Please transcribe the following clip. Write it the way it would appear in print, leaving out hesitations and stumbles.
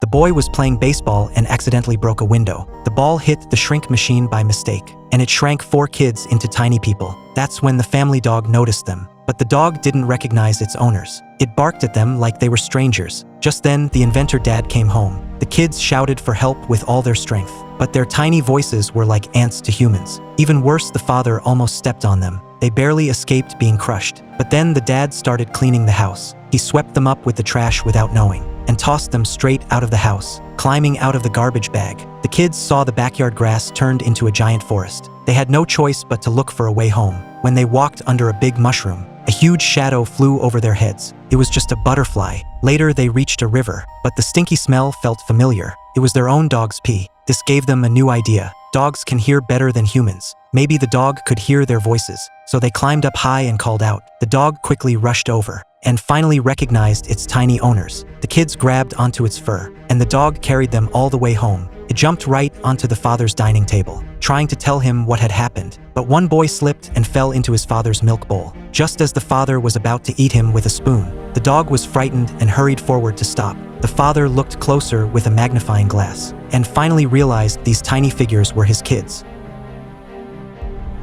The boy was playing baseball and accidentally broke a window. The ball hit the shrink machine by mistake, and it shrank 4 kids into tiny people. That's when the family dog noticed them. But the dog didn't recognize its owners. It barked at them like they were strangers. Just then, the inventor dad came home. The kids shouted for help with all their strength, but their tiny voices were like ants to humans. Even worse, the father almost stepped on them. They barely escaped being crushed. But then the dad started cleaning the house. He swept them up with the trash without knowing, and tossed them straight out of the house, climbing out of the garbage bag. The kids saw the backyard grass turned into a giant forest. They had no choice but to look for a way home. When they walked under a big mushroom, a huge shadow flew over their heads. It was just a butterfly. Later, they reached a river, but the stinky smell felt familiar. It was their own dog's pee. This gave them a new idea. Dogs can hear better than humans. Maybe the dog could hear their voices. So they climbed up high and called out. The dog quickly rushed over and finally recognized its tiny owners. The kids grabbed onto its fur, and the dog carried them all the way home. It jumped right onto the father's dining table, trying to tell him what had happened. But one boy slipped and fell into his father's milk bowl. Just as the father was about to eat him with a spoon, the dog was frightened and hurried forward to stop. The father looked closer with a magnifying glass and finally realized these tiny figures were his kids.